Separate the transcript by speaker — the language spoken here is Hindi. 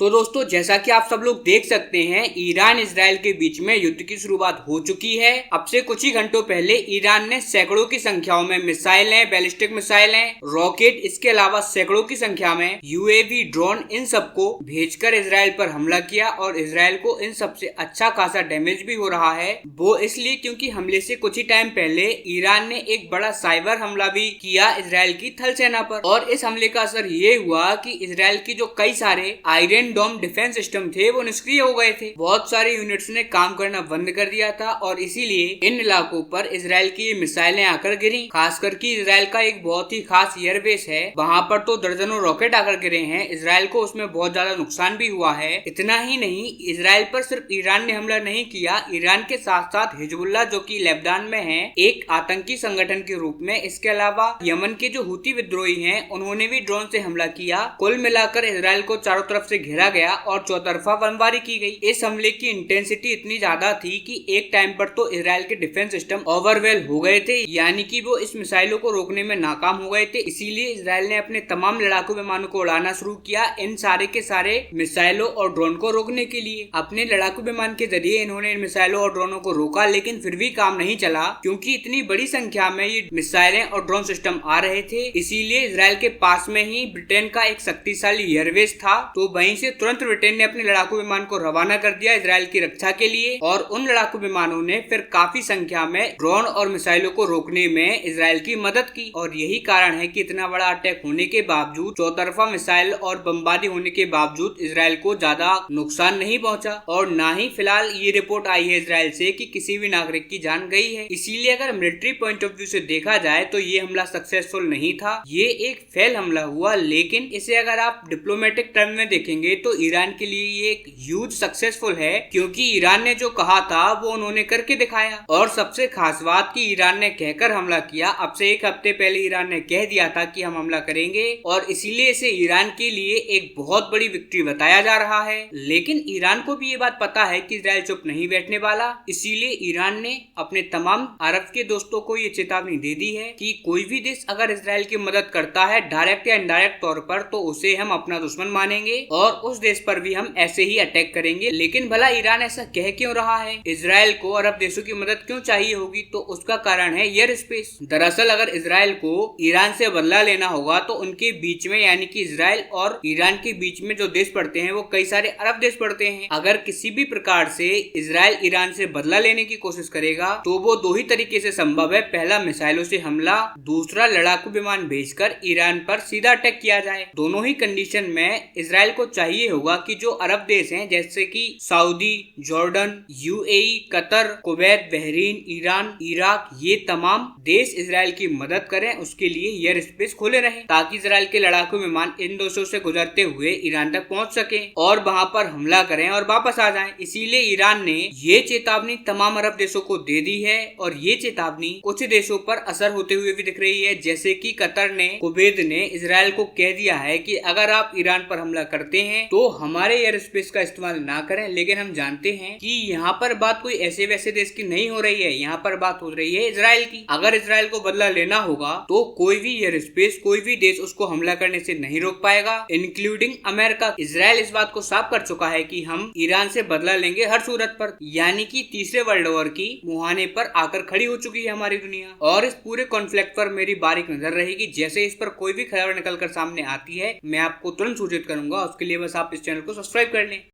Speaker 1: तो दोस्तों, जैसा कि आप सब लोग देख सकते हैं, ईरान इजराइल के बीच में युद्ध की शुरुआत हो चुकी है। अब से कुछ ही घंटों पहले ईरान ने सैकड़ों की संख्याओं में मिसाइलें, बैलिस्टिक मिसाइलें, रॉकेट, इसके अलावा सैकड़ों की संख्या में यूएवी, ड्रोन, इन सबको भेजकर इजराइल पर हमला किया और इजराइल को इन सबसे अच्छा खासा डैमेज भी हो रहा है। वो इसलिए क्योंकि हमले से कुछ ही टाइम पहले ईरान ने एक बड़ा साइबर हमला भी किया इजराइल की थल सेना पर, और इस हमले का असर ये हुआ कि इजराइल की जो कई सारे आयरन डोम डिफेंस सिस्टम थे वो निष्क्रिय हो गए थे। बहुत सारे यूनिट्स ने काम करना बंद कर दिया था और इसीलिए इन इलाकों पर इजराइल की मिसाइलें आकर गिरी। खास करके इजराइल का एक बहुत ही खास एयरबेस है, वहाँ पर तो दर्जनों रॉकेट आकर गिरे हैं। इजराइल को उसमें बहुत ज्यादा नुकसान भी हुआ है। इतना ही नहीं, इजराइल पर सिर्फ ईरान ने हमला नहीं किया, ईरान के साथ साथ हिजबुल्लाह जो कि लेबनान में है, एक आतंकी संगठन के रूप में, इसके अलावा यमन के जो हुती विद्रोही हैं उन्होंने भी ड्रोन से हमला किया। कुल मिलाकर इजराइल को चारों तरफ से घेरा गया और चौतरफा बमबारी की गई। इस हमले की इंटेंसिटी इतनी ज्यादा थी कि एक टाइम पर तो इजराइल के डिफेंस सिस्टम ओवरवेल हो गए थे, यानी कि वो इस मिसाइलों को रोकने में नाकाम हो गए थे। इसीलिए इजराइल ने अपने तमाम लड़ाकू विमानों को उड़ाना शुरू किया इन सारे के सारे मिसाइलों और ड्रोन को रोकने के लिए। अपने लड़ाकू विमान के जरिए इन्होंने इन मिसाइलों और ड्रोनों को रोका, लेकिन फिर भी काम नहीं चला क्योंकि इतनी बड़ी संख्या में ये मिसाइलें और ड्रोन सिस्टम आ रहे थे। इसीलिए इजराइल के पास में ही ब्रिटेन का एक शक्तिशाली एयरबेस था, तो वहीं से तुरंत ब्रिटेन ने अपने लड़ाकू विमान को रवाना कर दिया इजराइल की रक्षा के लिए, और उन लड़ाकू विमानों ने फिर काफी संख्या में ड्रोन और मिसाइलों को रोकने में इजराइल की मदद की। और यही कारण है कि इतना बड़ा अटैक होने के बावजूद, चौतरफा मिसाइल और बमबारी होने के बावजूद इजराइल को ज्यादा नुकसान नहीं पहुंचा, और ना ही फिलहाल ये रिपोर्ट आई है इजराइल से कि किसी भी नागरिक की जान गई है। इसीलिए अगर मिलिट्री पॉइंट ऑफ व्यू से देखा जाए तो ये हमला सक्सेसफुल नहीं था, ये एक फेल हमला हुआ। लेकिन इसे अगर आप डिप्लोमेटिक टर्म में देखेंगे तो ईरान के लिए ये एक ह्यूज सक्सेसफुल है, क्योंकि ईरान ने जो कहा था वो उन्होंने करके दिखाया। और सबसे खास बात कि ईरान ने कहकर हमला किया। अब से एक हफ्ते पहले ईरान ने कह दिया था कि हम हमला करेंगे, और इसीलिए इसे ईरान के लिए एक बहुत बड़ी विक्ट्री बताया जा रहा है। लेकिन ईरान को भी ये बात पता है कि इजराइल चुप नहीं बैठने वाला, इसीलिए ईरान ने अपने तमाम अरब के दोस्तों को ये चेतावनी दे दी है कि कोई भी देश अगर इजराइल की मदद करता है डायरेक्ट या इनडायरेक्ट तौर पर, तो उसे हम अपना दुश्मन मानेंगे और उस देश पर भी हम ऐसे ही अटैक करेंगे। लेकिन भला ईरान ऐसा कह क्यों रहा है? इजराइल को अरब देशों की मदद क्यों चाहिए होगी? तो उसका कारण है एयर स्पेस। दरअसल अगर इजराइल को ईरान से बदला लेना होगा तो उनके बीच में, यानी कि इजराइल और ईरान के बीच में जो देश पड़ते हैं वो कई सारे अरब देश पड़ते हैं। अगर किसी भी प्रकार से इजराइल ईरान से बदला लेने की कोशिश करेगा तो वो दो ही तरीके से संभव है। पहला, मिसाइलों से हमला, दूसरा लड़ाकू विमान भेजकर ईरान पर सीधा अटैक किया जाए। दोनों ही कंडीशन में इजराइल को चाहिए होगा कि जो अरब देश हैं जैसे कि Saudi, Jordan, UAE, Qatar, Kuwait, Bahrain, Iran, Iraq, ये तमाम देश इजराइल की मदद करें, उसके लिए एयर स्पेस खोले रहें ताकि इजराइल के लड़ाकू विमान इन देशों से गुजरते हुए ईरान तक पहुंच सके और वहां पर हमला करें और वापस आ जाएं। इसीलिए ईरान ने ये चेतावनी तमाम अरब देशों को दे दी है, और ये चेतावनी कुछ देशों पर असर होते हुए भी दिख रही है। जैसे कि कतर ने, कुवैत ने इजराइल को कह दिया है कि अगर आप ईरान पर हमला करते हैं तो हमारे एयर स्पेस का इस्तेमाल ना करें। लेकिन हम जानते हैं कि यहाँ पर बात कोई ऐसे वैसे देश की नहीं हो रही है, यहाँ पर बात हो रही है इजराइल की। अगर इजराइल को बदला लेना होगा तो कोई भी एयर स्पेस, कोई भी देश उसको हमला करने से नहीं रोक पाएगा, इंक्लूडिंग अमेरिका। इजराइल इस बात को साफ कर चुका है कि हम ईरान से बदला लेंगे हर सूरत पर, यानी कि तीसरे वर्ल्ड वॉर की मुहाने पर आकर खड़ी हो चुकी है हमारी दुनिया। और इस पूरे कॉन्फ्लिक्ट पर मेरी बारीक नजर रहेगी। जैसे इस पर कोई भी खबर निकल कर सामने आती है मैं आपको तुरंत सूचित करूंगा। उसके लिए बस आप इस चैनल को सब्सक्राइब कर लें।